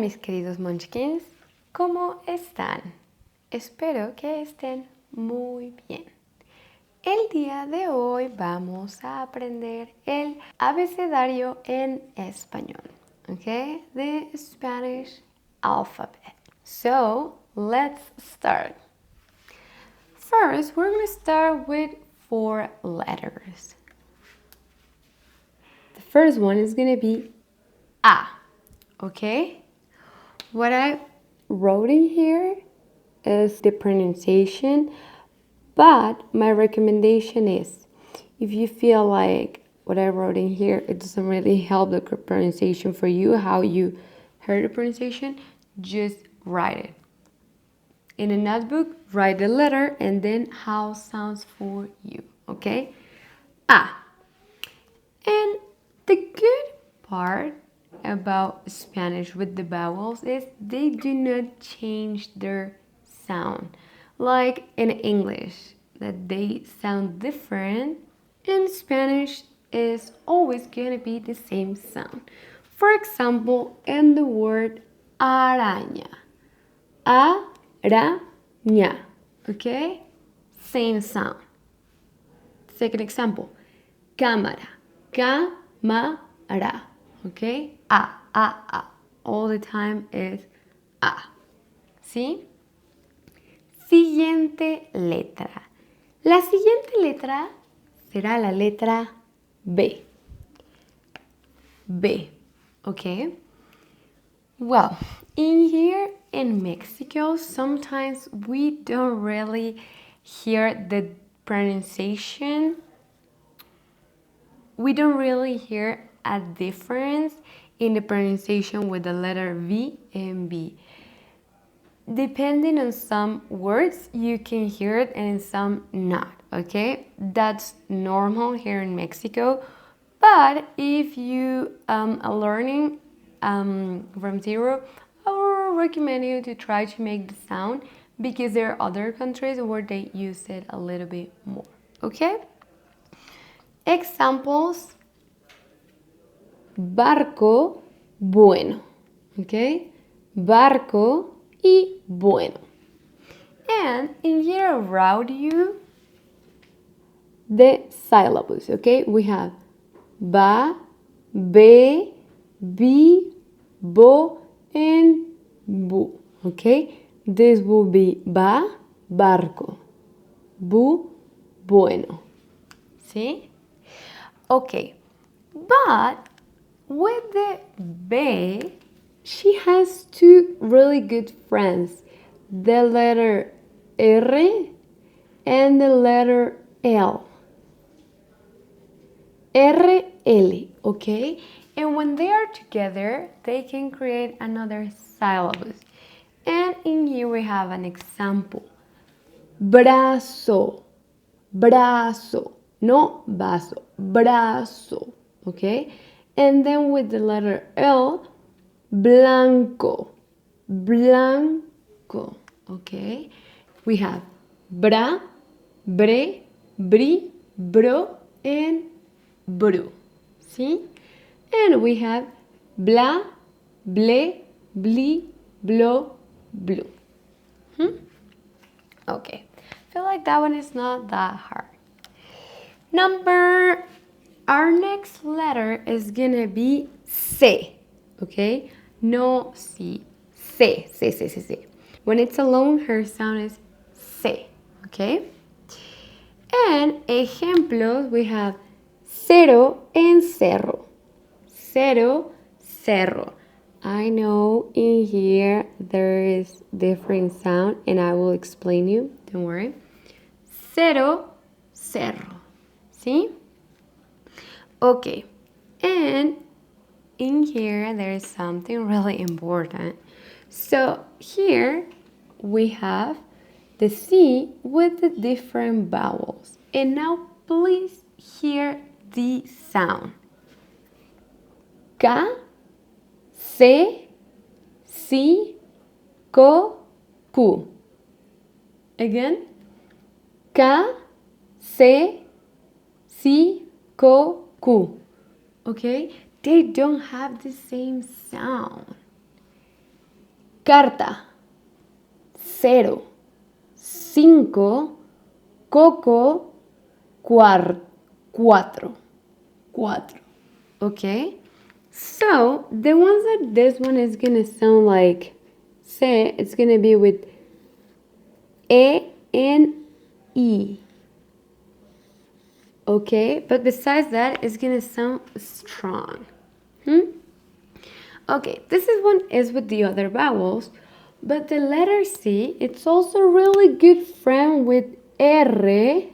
mis queridos Munchkins, ¿cómo están? Espero que estén muy bien. El día de hoy vamos a aprender el abecedario en español, okay? The Spanish alphabet. So, let's start. First, we're going to start with 4 letters. The first one is going to be A, okay? What I wrote in here is the pronunciation, but my recommendation is if you feel like what I wrote in here, it doesn't really help the pronunciation for you, how you heard the pronunciation, just write it. In a notebook, write the letter and then how sounds for you, okay? Ah. And the good part about Spanish with the vowels is they do not change their sound. Like in English, that they sound different. In Spanish is always gonna be the same sound. For example, in the word araña. Araña. Okay? Same sound. Second example, cámara. Cámara. Okay? A. All the time is A. ¿Sí? Siguiente letra. La siguiente letra será la letra B. B. Okay? Well, in here in Mexico, sometimes we don't really hear the pronunciation. We don't really hear a difference in the pronunciation with the letter V and B. Depending on some words, you can hear it and in some not, okay? That's normal here in Mexico. But if you are learning from zero, I would recommend you to try to make the sound because there are other countries where they use it a little bit more, okay? Examples: barco, bueno, okay? Barco y bueno. And in here I wrote you the syllables, okay? We have ba, be, bi, bo, and bu, okay? This will be ba, barco, bu, bueno. ¿Sí? Okay, but with the B, she has two really good friends, the letter R and the letter L. RL, okay? And when they are together, they can create another syllabus. And in here we have an example. Brazo, brazo. No vaso, brazo, okay? And then with the letter L, blanco, blanco, okay? We have bra, bre, bri, bro, and bru, see? And we have bla, ble, bli, blo, blue. Okay, I feel like that one is not that hard. Our next letter is gonna be C, okay? No C, C. When it's alone, her sound is C, okay? And ejemplos, we have cero and cerro. Cero, cerro. I know in here there is different sound and I will explain you, don't worry. Cero, cerro. See? Okay, and in here there is something really important. So here we have the C with the different vowels. And now please hear the sound. K, C, Si, Co, Ku. Again. K, C, Si, Co, Ku. Okay? They don't have the same sound. carta, 0, 5, coco, 4, 4. Okay? So, the ones that this one is gonna sound like, say, it's gonna be with E and E. Okay? But besides that, it's gonna sound strong. Okay, this is one is with the other vowels, but the letter C, it's also a really good friend with R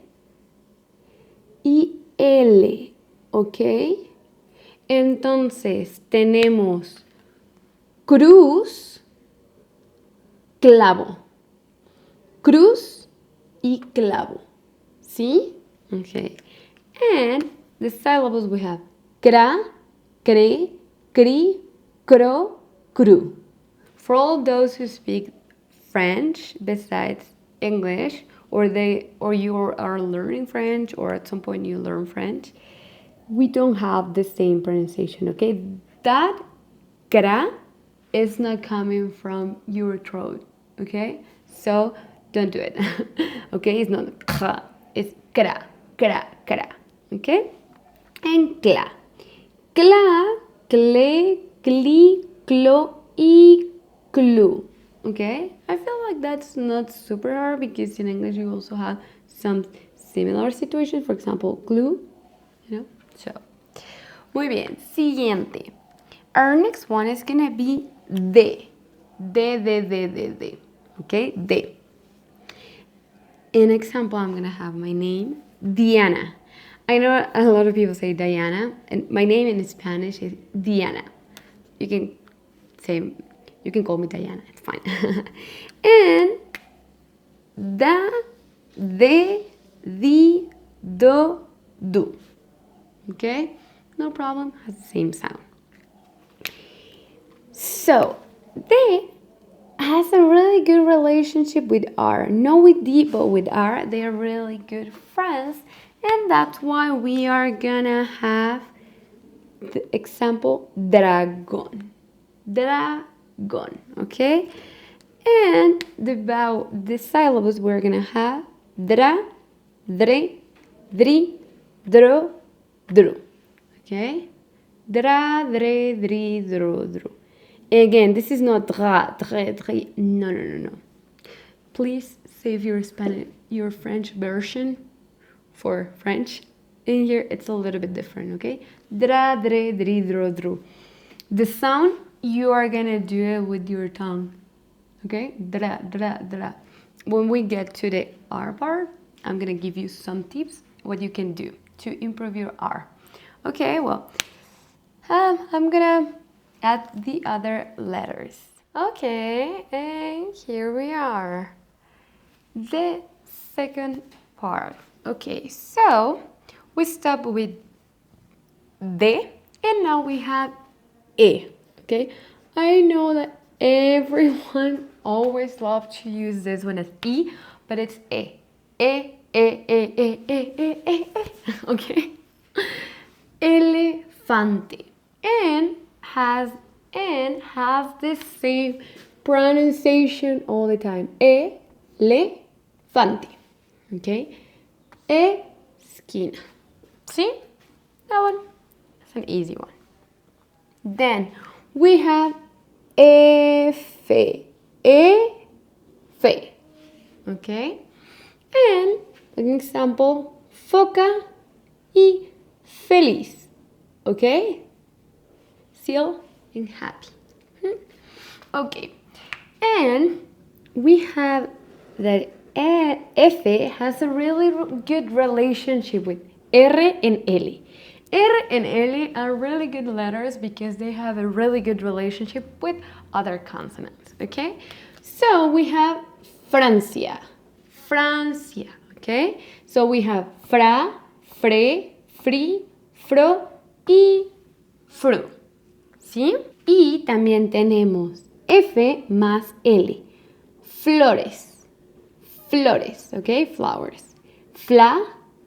y L, ¿ok? Entonces tenemos cruz, clavo. Cruz y clavo. ¿Sí? Okay. And the syllables we have cra, cre, cri, cro, cru. For all those who speak French besides English, or you are learning French, or at some point you learn French, we don't have the same pronunciation, okay? That gra is not coming from your throat, okay? So don't do it, okay? It's not kra, it's kra, kra, kra, okay? And cla. Cla, cle, cli, clo, y clue. Okay, I feel like that's not super hard because in English you also have some similar situations. For example, glue, So, muy bien. Siguiente. Our next one is gonna be de. De. Okay, de. In example, I'm gonna have my name, Diana. I know a lot of people say Diana, and my name in Spanish is Diana. You can call me Diana, it's fine. And da, de, di, do, do. Okay? No problem, has the same sound. So, de has a really good relationship with R. Not with D, but with R. They are really good friends. And that's why we are gonna have the example dragon. Dragon, okay? And the syllables we're gonna have dra, dre, dri, dro, dru. Okay? Dra, dre, dri, dro, dru. Again, this is not dra, dre, dri. No. Please save your French version for French. In here, it's a little bit different, okay? Dra, dre, dri, dro, dru. The sound, you are gonna do it with your tongue, okay? Dra, dra, dra. When we get to the R part, I'm gonna give you some tips what you can do to improve your R. Okay, well, I'm gonna add the other letters. Okay, and here we are. The second part. Okay, so we stop with de, and now we have e. Okay, I know that everyone always loves to use this one as e, but it's e. E. Okay, elefante, and has the same pronunciation all the time. Elefante. Okay, esquina. See? That one. That's an easy one. Then we have F. Okay? And an example, foca y feliz. Okay? Still and happy. Okay. And we have that F has a really good relationship with R and L. R and L are really good letters because they have a really good relationship with other consonants, okay? So we have Francia, okay? So we have fra, fre, fri, fro y fru, ¿sí? Y también tenemos F más L, flores, okay? Flowers. Fla,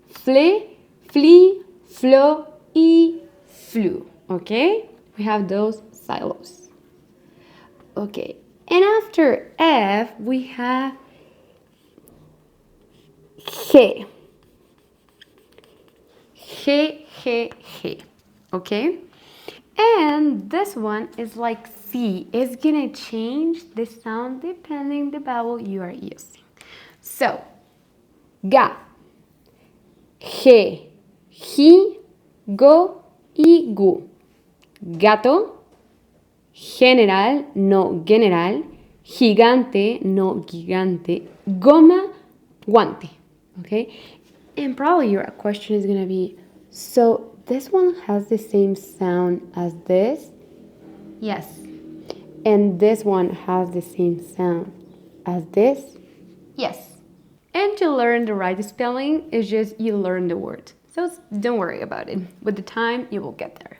fle, fli, flo, y flu, okay? We have those syllables. Okay, and after F, we have G. G, G, G. Okay? And this one is like C. It's gonna change the sound depending the vowel you are using. So, ga, ge, ji, go y gu. Gato, general, no general. Gigante, no gigante. Goma, guante. Okay? And probably your question is gonna be, so this one has the same sound as this? Yes. And this one has the same sound as this? Yes. And to learn the right spelling is just you learn the word. So don't worry about it. With the time, you will get there.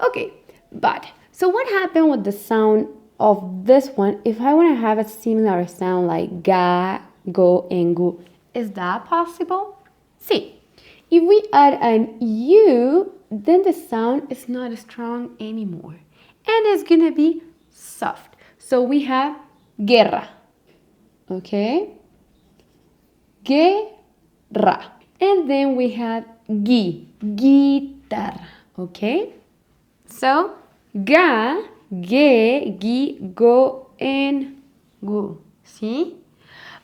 Okay, but so what happened with the sound of this one if I want to have a similar sound like ga, go, and gu? Is that possible? See, if we add an U, then the sound is not strong anymore. And it's gonna be soft. So we have guerra. Okay? Guerra. And then we have guitarra. Okay? So, ga, ge, gi, go, and gu. See?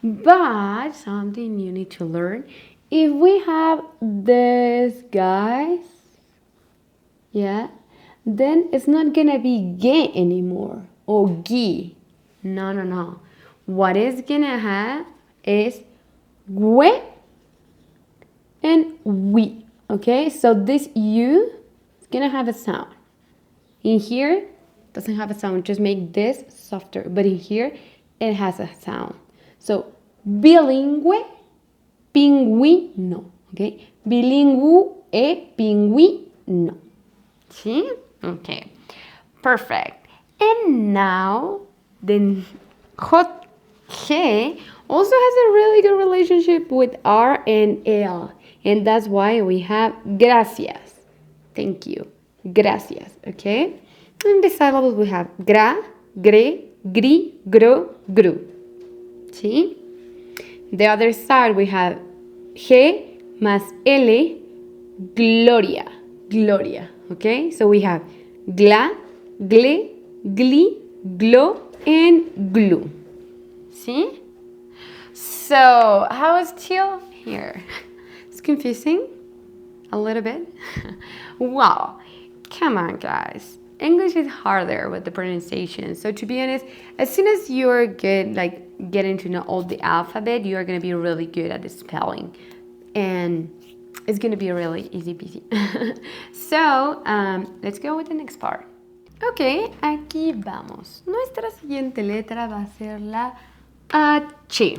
But something you need to learn. If we have this, guys, yeah, then it's not gonna be ge anymore or gi. No, no, no. What it's gonna have is we and we. Okay, so this u is gonna have a sound. In here, doesn't have a sound. Just make this softer. But in here, it has a sound. So bilingue, pingüino. Okay, bilingüe, pingüino. See? Okay, perfect. And now, the J also has a really good relationship with R and L. And that's why we have gracias. Thank you. Gracias. Okay? And the syllables we have gra, gre, gri, gro, gru. See? The other side we have G más L, gloria. Gloria. Okay? So we have gla, gle, gli, glo, and glue. See? So, how is teal here? It's confusing a little bit. Wow. Come on, guys. English is harder with the pronunciation. So to be honest, as soon as you're good, like getting to know all the alphabet, you are going to be really good at the spelling. And it's going to be really easy peasy. So, let's go with the next part. Ok, aquí vamos. Nuestra siguiente letra va a ser la H.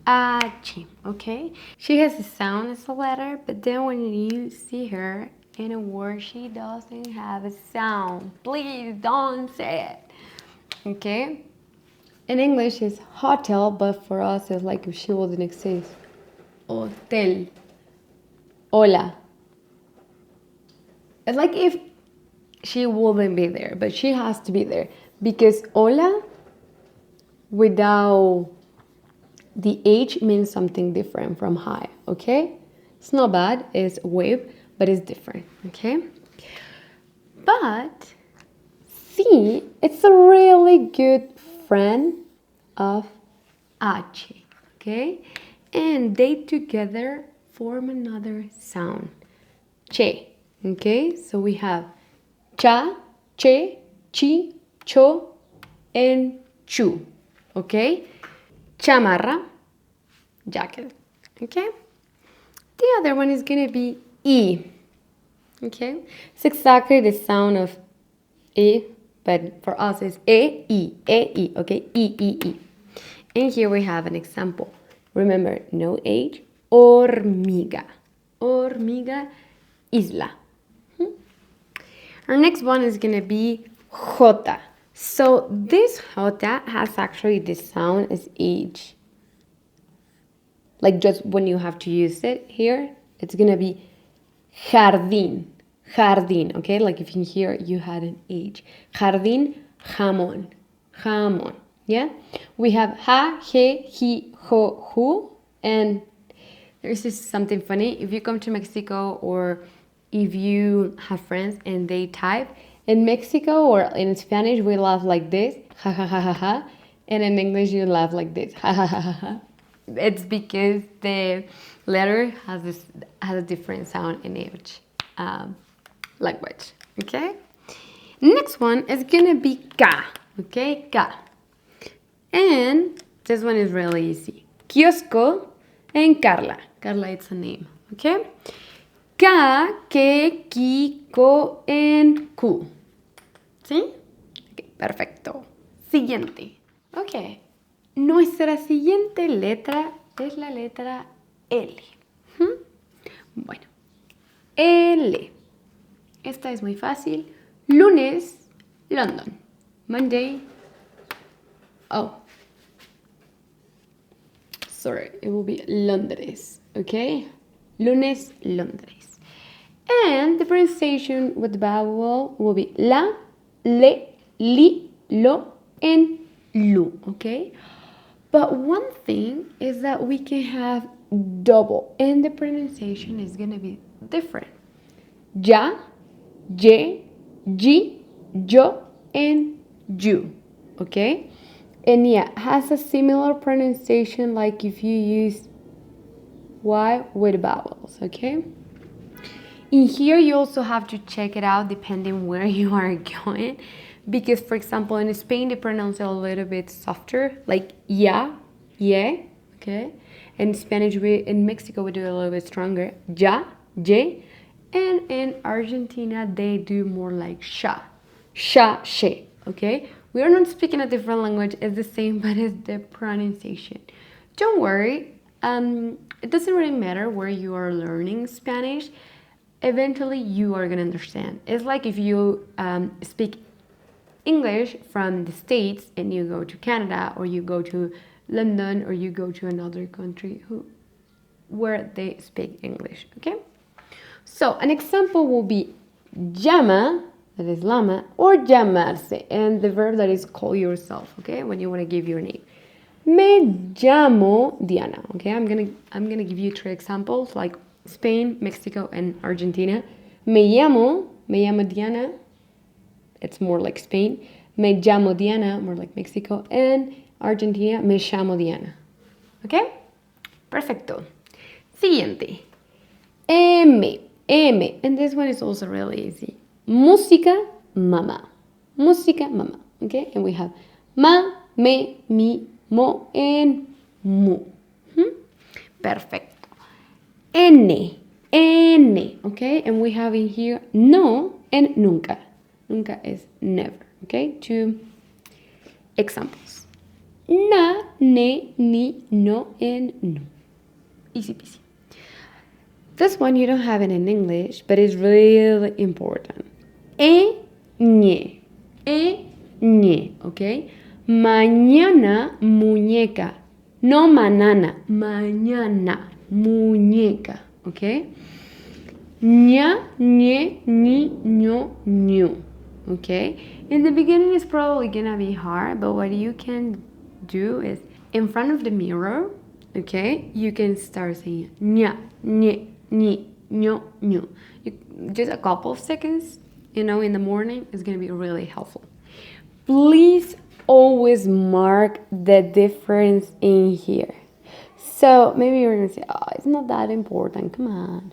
H, okay? She has a sound as a letter, but then when you see her in a word, she doesn't have a sound. Please don't say it, okay? In English, it's hotel, but for us, it's like if she wouldn't exist. Hotel. Hola. It's like if she wouldn't be there, but she has to be there. Because hola, without the H means something different from hi, okay? It's not bad, it's wave, but it's different, okay? But C, it's a really good friend of H, okay? And they together form another sound, che, okay? So we have cha, che, chi, cho, and chu, okay? Chamarra, jacket, okay? The other one is gonna be E, okay? It's exactly the sound of E, but for us it's E, okay? E. And here we have an example. Remember, no H, hormiga. Hormiga, isla. Our next one is gonna be J. So this J has actually the sound as H. Like just when you have to use it here, it's gonna be jardín. Jardín, okay? Like if in here you had an H. Jardín, jamón. Jamón, yeah? We have ha, he, ho, hu. And there's just something funny. If you come to Mexico or if you have friends and they type, in Mexico or in Spanish, we laugh like this, ha, ha, ha, ha, ha. And in English, you laugh like this, ha, ha, ha, ha, ha. It's because the letter has a different sound in each language, okay? Next one is gonna be ka, okay? Ka. And this one is really easy. Kiosco and Carla. Carla, it's a name, okay? Ka, ke, ki, ko, and ku. ¿Sí? Okay, perfecto. Siguiente. Ok. Nuestra siguiente letra es la letra L. Bueno. L. Esta es muy fácil. Lunes, London. Monday. Oh. Sorry, it will be Londres. Okay? Lunes, Londres. And the pronunciation with the vowel will be la, le, li, lo, and lu. Okay? But one thing is that we can have double, and the pronunciation is going to be different. Ya, ye, ji, yo, and you. Okay? And yeah, has a similar pronunciation like if you use Y with vowels. Okay? In here, you also have to check it out depending where you are going. Because, for example, in Spain, they pronounce it a little bit softer, like ya, ye, okay? In Spanish, in Mexico, we do it a little bit stronger, ya, ye. And in Argentina, they do more like sha, she, okay? We are not speaking a different language, it's the same, but it's the pronunciation. Don't worry, it doesn't really matter where you are learning Spanish. Eventually, you are gonna understand. It's like if you speak English from the States and you go to Canada or you go to London or you go to another country where they speak English, okay? So an example will be llama, that is llama, or llamarse, and the verb that is call yourself, okay? When you want to give your name. Me llamo Diana, okay? I'm gonna give you 3 examples like Spain, Mexico, and Argentina. Me llamo Diana. It's more like Spain. Me llamo Diana, more like Mexico. And Argentina, me llamo Diana. Okay? Perfecto. Siguiente. M. And this one is also really easy. Música, mamá. Música, mamá. Okay? And we have ma, me, mi, mo, and mu. Perfecto. N. Okay? And we have in here no and nunca. Nunca is never, okay? 2 examples. Na, ne, ni, no, and no. Easy peasy. This one you don't have it in English, but it's really important. Ñe, okay? Mañana, muñeca. No manana, mañana, muñeca, okay? Ña, ñe, ni, ño, ñu. Okay, in the beginning it's probably gonna be hard, but what you can do is in front of the mirror, okay, you can start saying ña, ñe, ni, ño, ñu. Just a couple of seconds, in the morning is gonna be really helpful. Please always mark the difference in here. So maybe you're gonna say, oh, it's not that important, come on.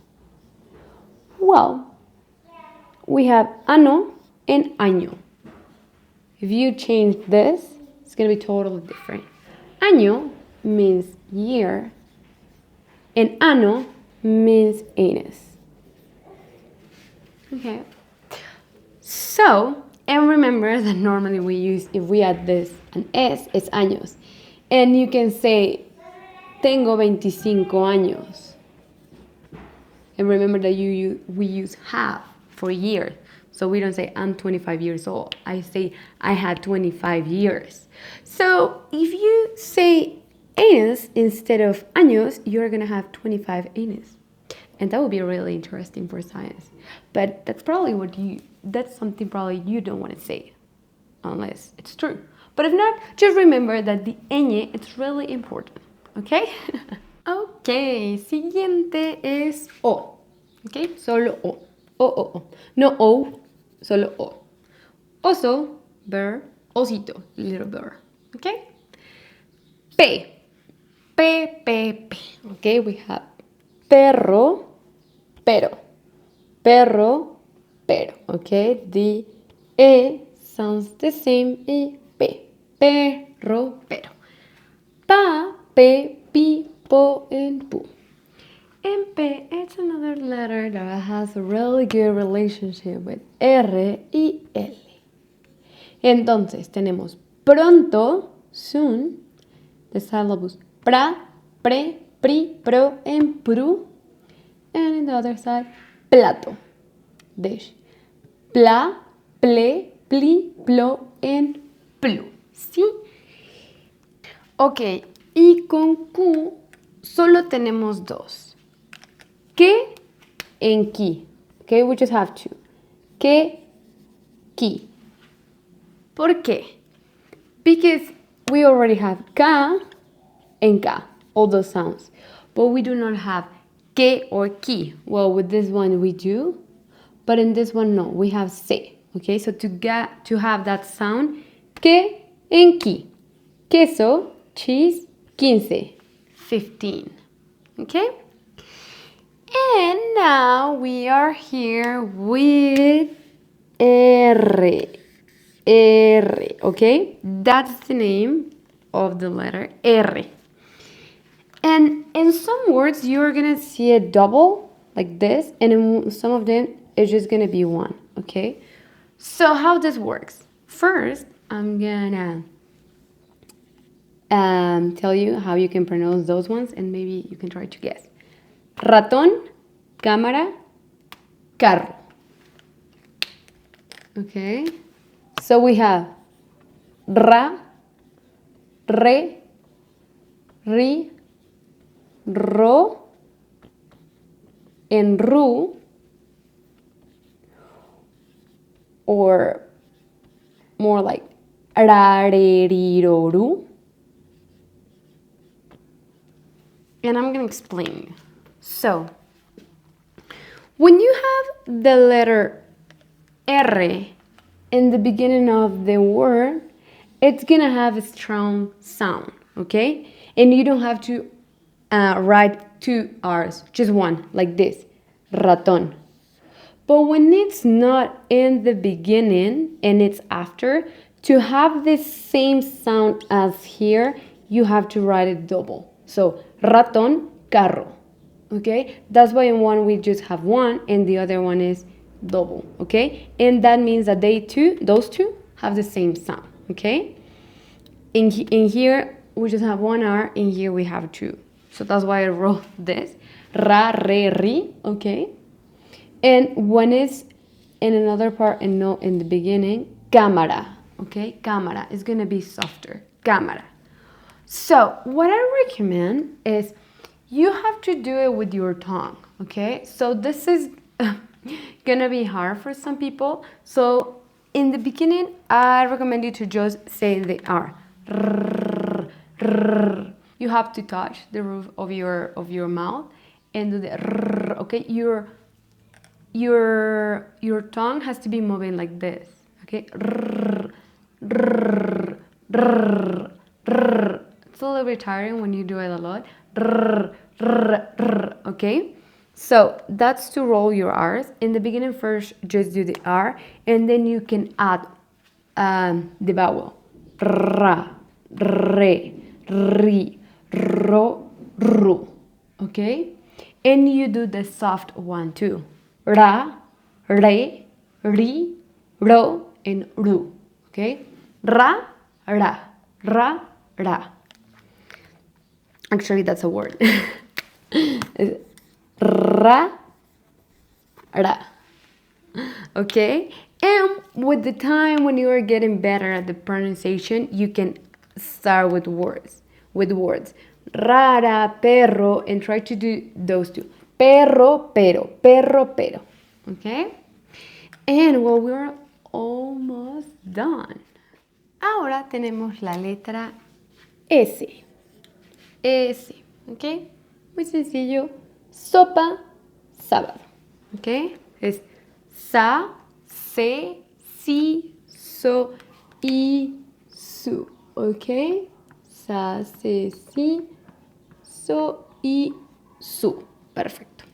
Well, we have ano and año. If you change this, it's going to be totally different. Año means year, and ano means anus. Okay. So, and remember that normally if we add this an S, it's años. And you can say, tengo 25 años. And remember that we use have for year. So we don't say I'm 25 years old. I say I had 25 years. So if you say anus instead of años, you're going to have 25 anus. And that would be really interesting for science. But that's something probably you don't want to say unless it's true. But if not, just remember that the ñ it's really important, okay? Ok, siguiente es O, ok, solo O, O. No O, solo O. Oso, bear, osito, little bear, ok? P, P. Okay, we have perro, pero. Perro, pero. Okay, the E sounds the same as P. Perro, pero. Pa, pe, pi, po, and pu. And P, it's another letter that has a really good relationship with R y L. Entonces, tenemos pronto, soon, the syllables pra, pre, pri, pro, and pru. And in the other side, plato, dish. Pla, ple, pli, plo, and plu. ¿Sí? Ok, y con Q solo tenemos dos. Que and ki. Okay, we just have two. Que, ki. ¿Por qué? Because we already have ka and ka, all those sounds. But we do not have que or ki. Well, with this one we do, but in this one no, we have se. Okay, so to have that sound, que and ki. Queso, cheese, 15, 15. Okay? And now we are here with R. R, okay? That's the name of the letter R. And in some words, you're gonna see a double like this, and in some of them, it's just gonna be one, okay? So how this works? First, I'm gonna tell you how you can pronounce those ones, and maybe you can try to guess. Ratón, cámara, carro. Okay? So we have ra, re, ri, ro, and ru, or more like ra, re, ri, ro, ru. And I'm going to explain. So, when you have the letter R in the beginning of the word, it's going to have a strong sound, okay? And you don't have to write two R's, just one, like this, ratón. But when it's not in the beginning and it's after, to have the same sound as here, you have to write it double. So, ratón, carro, okay? That's why in one we just have one and the other one is double, okay? And that means that those two have the same sound, okay? In here, we just have one R, in here we have two. So that's why I wrote this, ra, re, ri, okay? And when it's in another part and not in the beginning, cámara, okay? Cámara is gonna be softer, cámara. So what I recommend is you have to do it with your tongue, okay? So this is gonna be hard for some people. So in the beginning, I recommend you to just say the R. You have to touch the roof of your mouth and do the R, okay? Your tongue has to be moving like this, okay? It's a little bit tiring when you do it a lot. Okay? So that's to roll your R's. In the beginning, first just do the R, and then you can add the vowel. Ra, re, ri, ro, ru. Okay? And you do the soft one too. Ra, re, ri, ro, and ru. Okay? Ra, ra, ra, ra. Actually, that's a word. Ra, ra. Okay? And with the time, when you are getting better at the pronunciation, you can start with words. Rara, perro, and try to do those two. Perro, pero. Okay? And well, we're almost done. Ahora tenemos la letra S. S, ¿ok? Muy sencillo. Sopa, sábado, ¿ok? Es sa, se, si, so, y, su, ¿ok? Sa, se, si, so, y, su. Perfecto.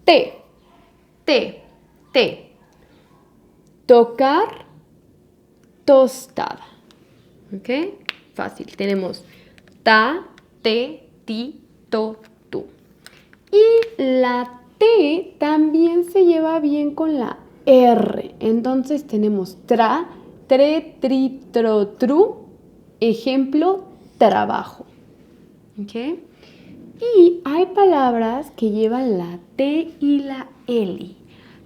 T, T, T. Tocar, tostada. ¿Ok? Fácil. Tenemos ta, te, ti, to, tu. Y la T también se lleva bien con la R. Entonces tenemos tra, tre, tri, tro, tru. Ejemplo, trabajo. ¿Ok? Y hay palabras que llevan la T y la L.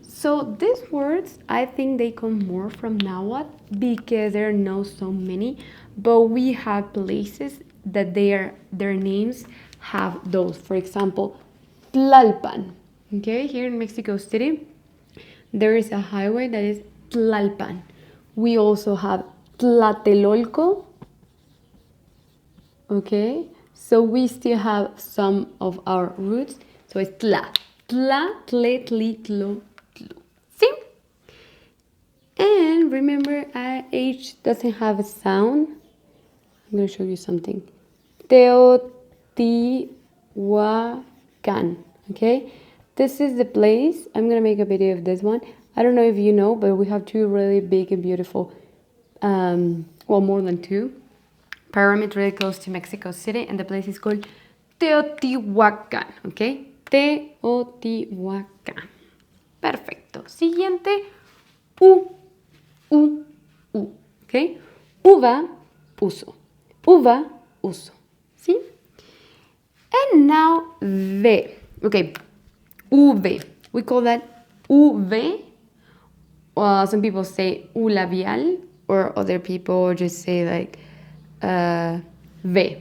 So these words, I think they come more from Nahuatl because there are not so many, but we have places that their names have those. For example, Tlalpan. Okay, here in Mexico City, there is a highway that is Tlalpan. We also have Tlatelolco. Okay, so we still have some of our roots. So it's tla, tle, tli, tlo, tlu. See? And remember, H doesn't have a sound. I'm going to show you something. Teotihuacan. Okay, this is the place. I'm going to make a video of this one. I don't know if you know, but we have two really big and beautiful, well, more than two pyramid really close to Mexico City, and the place is called Teotihuacan, okay? Teotihuacan. Perfecto. Siguiente, U, okay? Uva, uso. Uva, uso. ¿Sí? And now V. Okay, UV. We call that UV. Some people say U labial, or other people just say like V.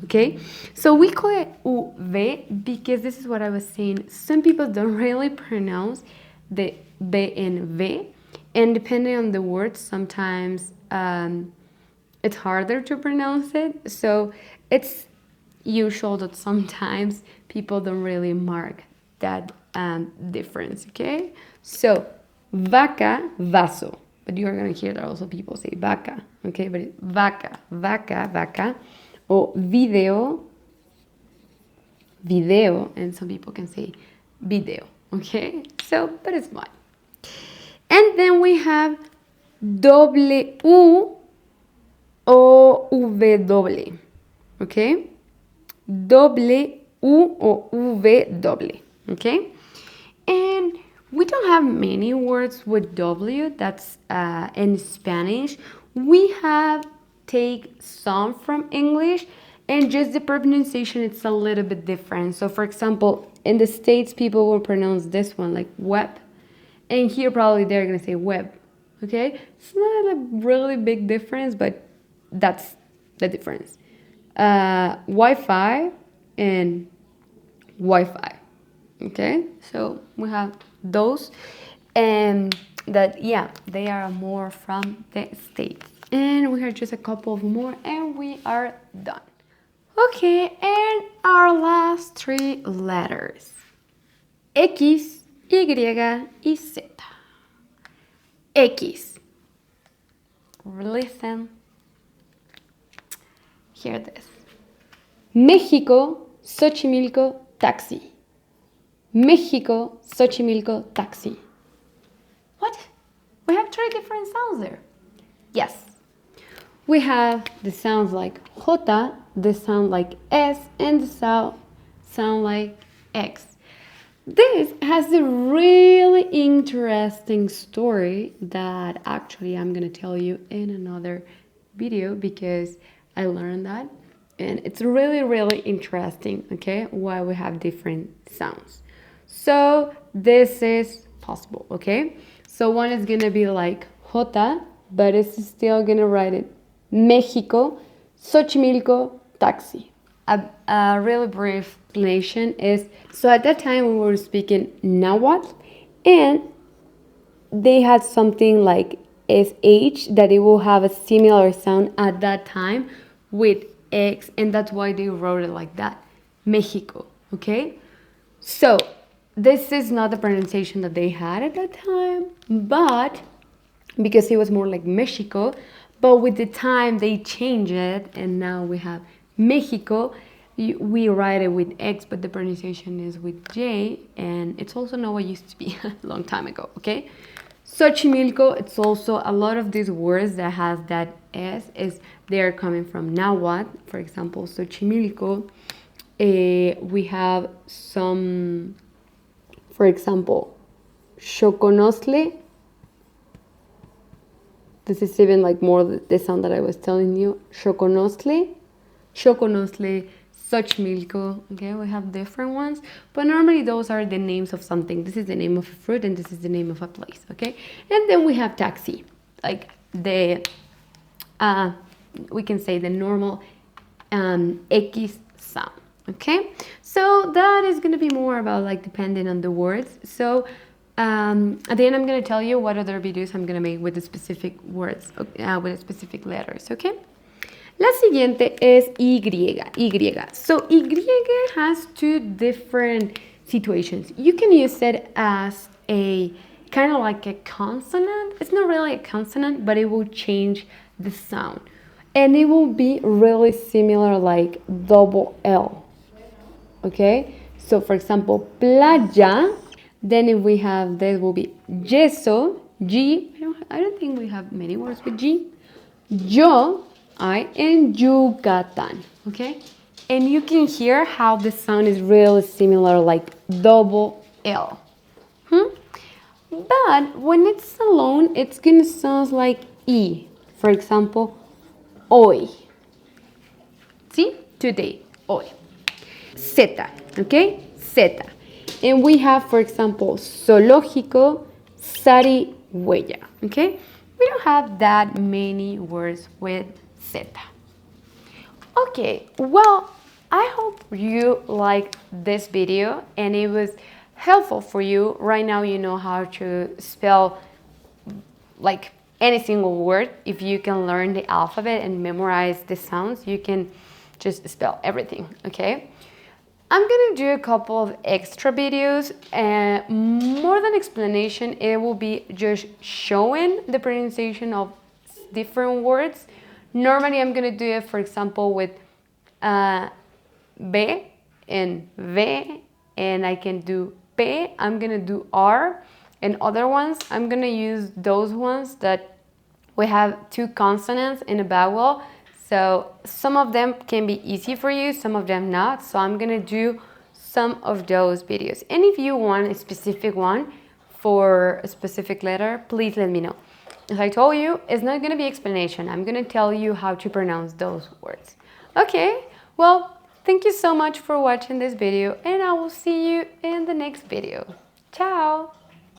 Okay, so we call it UV because this is what I was saying. Some people don't really pronounce the B and V, and depending on the word, sometimes it's harder to pronounce it. So it's usual that sometimes people don't really mark that difference. Okay, so vaca, vaso. But you're going to hear that also people say vaca, okay? But it's vaca, vaca, vaca. Or video, video. And some people can say video, okay? So that is fine. And then we have W o W, okay? W o W, okay? And we don't have many words with W. That's in Spanish. We have take some from English, and just the pronunciation, it's a little bit different. So for example, in the States, people will pronounce this one like web, and here probably they're gonna say web, okay? It's not a really big difference, but that's the difference. Wi-Fi and Wi-Fi, okay? So we have those, and that, yeah, they are more from the States. And we have just a couple of more, and we are done. Okay, and our last three letters. X, Y, y Z. X. Listen. Hear this. México, Xochimilco, taxi. México, Xochimilco, taxi. What? We have three different sounds there. Yes. We have the sounds like J, the sound like S, and the sound like X. This has a really interesting story that actually I'm going to tell you in another video because I learned that. And it's really, really interesting, okay, why we have different sounds. So this is possible, okay? So one is going to be like J, but it's still going to write it México, Xochimilco, taxi. A really brief explanation is, so at that time we were speaking Nahuatl, and they had something like SH, that it will have a similar sound at that time with X, and that's why they wrote it like that, Mexico, okay? So this is not the pronunciation that they had at that time, but because it was more like Mexico, but with the time they changed it, and now we have Mexico. We write it with X, but the pronunciation is with J, and it's also not what it used to be a long time ago, okay? Xochimilco, it's also a lot of these words that has that S, is they're coming from Nahuatl. For example, Xochimilco, we have some, for example, Xoconostle. This is even like more the sound that I was telling you. Xoconostle, Xochimilco, okay, we have different ones, but normally those are the names of something. This is the name of a fruit, and this is the name of a place, okay? And then we have taxi, like the, we can say the normal X sound, okay? So that is gonna be more about like depending on the words. So at the end, I'm gonna tell you what other videos I'm gonna make with the specific words, with the specific letters, okay? La siguiente es Y. So Y has two different situations. You can use it as a kind of like a consonant. It's not really a consonant, but it will change the sound. And it will be really similar like double L. Okay? So for example, playa. Then if we have, there will be yeso, G. I don't think we have many words with G. Yo, I, and Yucatan, okay? And you can hear how the sound is really similar, like double L. But when it's alone, it's gonna sound like E. For example, hoy. See? Today, hoy. Zeta, okay? Zeta. And we have, for example, zoológico, zarigüeya, okay? We don't have that many words with Zeta. Okay, well, I hope you liked this video and it was helpful for you. Right now you know how to spell like any single word. If you can learn the alphabet and memorize the sounds, you can just spell everything, okay? I'm gonna do a couple of extra videos, more than explanation, it will be just showing the pronunciation of different words. Normally I'm gonna do it, for example, with B and V, and I can do P, I'm gonna do R, and other ones, I'm gonna use those ones that we have two consonants in a vowel. So some of them can be easy for you, some of them not. So I'm gonna do some of those videos. And if you want a specific one for a specific letter, please let me know. As I told you, it's not gonna be explanation. I'm gonna tell you how to pronounce those words. Okay, well, thank you so much for watching this video, and I will see you in the next video. Ciao!